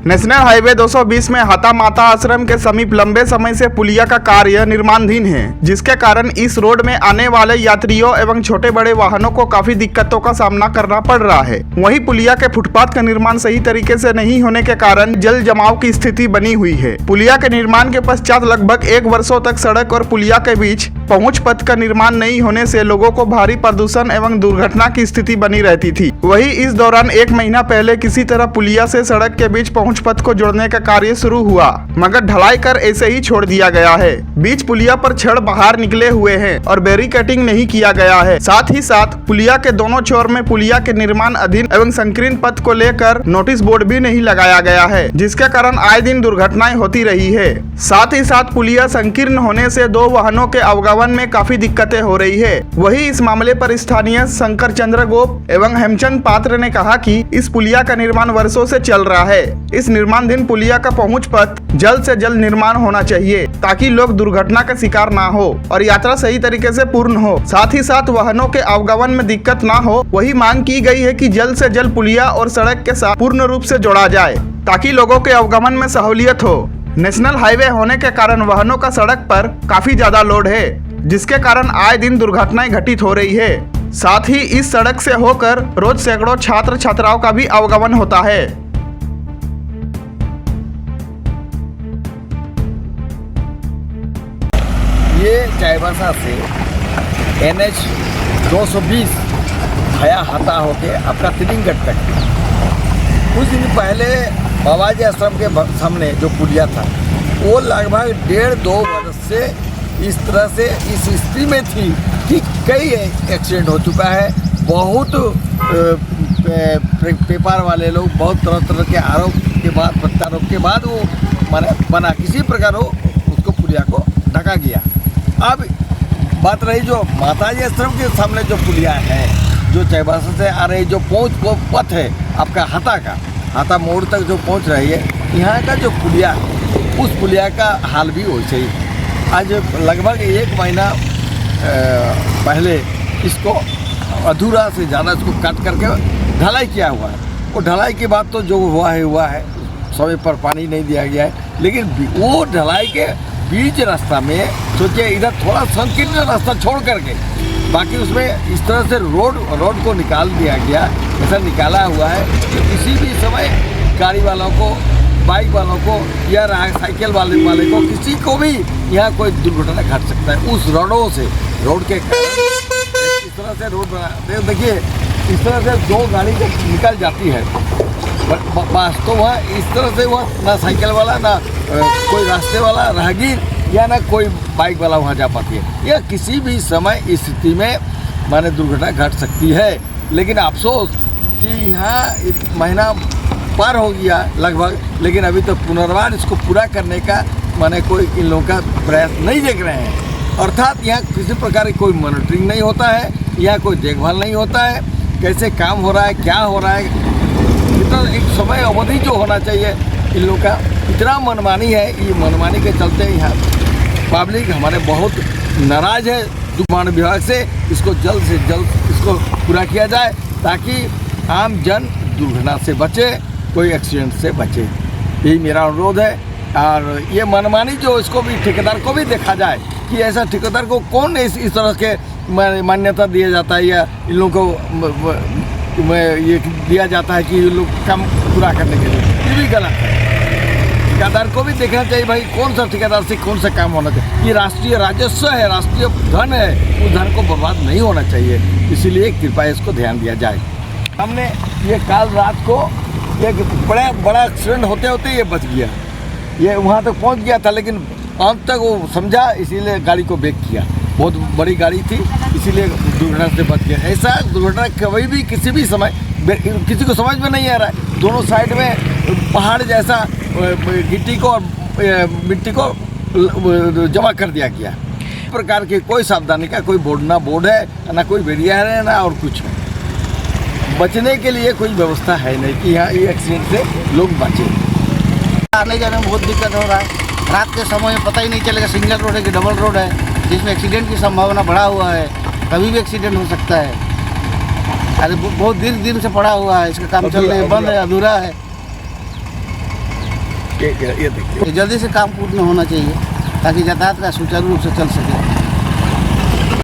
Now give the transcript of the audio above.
National highway 220 में हता माता आश्रम के समीप लंबे समय से पुलिया का कार्य निर्माणाधीन है, जिसके कारण इस रोड में आने वाले यात्रियों एवं छोटे बड़े वाहनों को काफी दिक्कतों का सामना करना पड़ रहा है। वहीं पुलिया के फुटपाथ का निर्माण सही तरीके से नहीं होने के कारण जल जमाव की स्थिति बनी हुई है। पुलिया के निर्माण के पश्चात लगभग 1 वर्षों तक सड़क और पुलिया के बीच पहुंच पथ का निर्माण नहीं होने से लोगों को भारी प्रदूषण एवं दुर्घटना की स्थिति बनी रहती थी। वहीं इस दौरान 1 महीना पहले किसी तरह पुलिया से सड़क के बीच पहुंच पथ को जोड़ने का कार्य शुरू हुआ, मगर ढलाई कर ऐसे ही छोड़ दिया गया है। बीच पुलिया पर छड़ बाहर निकले हुए हैं और बैरिकेडिंग नहीं किया गया है। साथ ही साथ पुलिया के दोनों छोर में पुलिया के निर्माण अधीन एवं संकीर्ण पथ को लेकर नोटिस बोर्ड भी नहीं लगाया गया है, जिसके कारण आए दिन दुर्घटनाएं होती रही है। साथ ही साथ पुलिया संकीर्ण होने से 2 वाहनों के आवागमन में काफी दिक्कतें हो रही है। वही इस मामले पर स्थानीय शंकर चंद्र गोप एवं हेमचंद पात्र ने कहा कि इस पुलिया का निर्माण वर्षों से चल रहा है। इस निर्माणाधीन पुलिया का पहुंच पथ जल्द से जल्द निर्माण होना चाहिए, ताकि लोग दुर्घटना का शिकार ना हो और यात्रा सही तरीके से पूर्ण हो। साथ ही साथ वाहनों के आवागमन में दिक्कत ना हो, वही मांग की गई है कि जल्द से जल्द पुलिया और सड़क के साथ पूर्ण रूप से जोड़ा जाए, ताकि लोगों के आवागमन में सहूलियत हो। नेशनल हाईवे होने के कारण वाहनों का सड़क पर काफी ज्यादा लोड है, जिसके कारण आए दिन दुर्घटनाएं घटित हो रही है। साथ ही इस सड़क से होकर रोज सैकड़ों छात्र छात्राओं का भी आवागमन होता है। ये चाईबासा से NH 220 भया हता होके अपना तिलिंगट तक कुछ दिन पहले बाबाजी आश्रम के सामने जो पुलिया था वो लगभग 1.5-2 वर्ष से इस तरह से इस स्थिति में थी कि कई एक्सीडेंट हो चुका है। बहुत पेपर वाले लोग बहुत तरह तरह के आरोप के बाद प्रत्यारोप के बाद वो बना किसी प्रकार हो उसको पुलिया को ढका गया। अब बात रही जो माताजी आश्रम के सामने जो पुलिया है, जो चाईबासा से आ रही जो पहुँच पथ है आपका हाथा मोड़ तक जो पहुँच रही है, यहाँ का जो पुलिया है उस पुलिया का हाल भी वैसे ही। आज लगभग 1 महीना पहले इसको अधूरा से ज़्यादा इसको काट करके ढलाई किया हुआ है। वो ढलाई के बाद तो जो हुआ है समय पर पानी नहीं दिया गया है, लेकिन वो ढलाई के बीच रास्ता में सोचिए इधर थोड़ा संकीर्ण रास्ता छोड़ करके बाकी उसमें इस तरह से रोड को निकाल दिया गया। ऐसा निकाला हुआ है कि किसी भी समय गाड़ी वालों को, बाइक वालों को या साइकिल वाले को किसी को भी यहाँ कोई दुर्घटना घट सकता है उस रोड के इस तरह से रोड बना। देखिए इस तरह से 2 गाड़ी जब निकल जाती है वास्तव में इस तरह से वह ना साइकिल वाला ना कोई रास्ते वाला राहगीर या ना कोई बाइक वाला वहाँ जा पाती है। या किसी भी समय इस स्थिति में माने दुर्घटना घट सकती है। लेकिन अफसोस कि यहाँ महीना पार हो गया लगभग, लेकिन अभी तो पुनर्वार इसको पूरा करने का माने कोई इन लोगों का प्रयास नहीं देख रहे हैं। अर्थात यहाँ किसी प्रकार की कोई मॉनिटरिंग नहीं होता है, यहाँ कोई देखभाल नहीं होता है, कैसे काम हो रहा है, क्या हो रहा है। इतना एक समय अवधि जो होना चाहिए इन लोगों का इतना मनमानी है। ये मनमानी के चलते यहाँ पब्लिक हमारे बहुत नाराज़ है निर्माण विभाग से। इसको जल्द से जल्द इसको पूरा किया जाए ताकि आम जन दुर्घटना से बचे, कोई एक्सीडेंट से बचे। यही मेरा अनुरोध है। और ये मनमानी जो इसको भी ठेकेदार को भी देखा जाए कि ऐसा ठेकेदार को कौन इस तरह के मान्यता दिया जाता है या इन लोगों को ये दिया जाता है कि ये लोग काम पूरा करने के लिए। ये भी गलत है। ठेकेदार को भी देखना चाहिए भाई कौन सा ठेकेदार से कौन सा काम होना चाहिए। ये राष्ट्रीय राजस्व है, राष्ट्रीय धन है, उस धन को बर्बाद नहीं होना चाहिए। इसीलिए कृपया इसको ध्यान दिया जाए। हमने ये कल रात को एक बड़ा एक्सीडेंट होते होते ये बच गया। ये वहाँ तक पहुँच गया था, लेकिन अंत तक वो समझा, इसीलिए गाड़ी को ब्रेक किया। बहुत बड़ी गाड़ी थी, इसीलिए दुर्घटना से बच गया। ऐसा दुर्घटना कभी भी किसी भी समय किसी को समझ में नहीं आ रहा है। दोनों साइड में पहाड़ जैसा गिट्टी को और मिट्टी को जमा कर दिया गया। इस प्रकार की कोई सावधानी का कोई बोर्ड है ना, कोई बैरियर है ना और कुछ है। बचने के लिए कोई व्यवस्था है नहीं कि यहाँ ये एक्सीडेंट से लोग बचे। आने जाने में बहुत दिक्कत हो रहा है। रात के समय में पता ही नहीं चलेगा सिंगल रोड है कि डबल रोड है, जिसमें एक्सीडेंट की संभावना बढ़ा हुआ है। कभी भी एक्सीडेंट हो सकता है। अरे बहुत दिन से पड़ा हुआ है, इसका काम चल रहा है, बंद है, अधूरा है। ये देखिए ये जल्दी से काम पूर्ण होना चाहिए ताकि यातायात का सुचारू रूप से चल सके।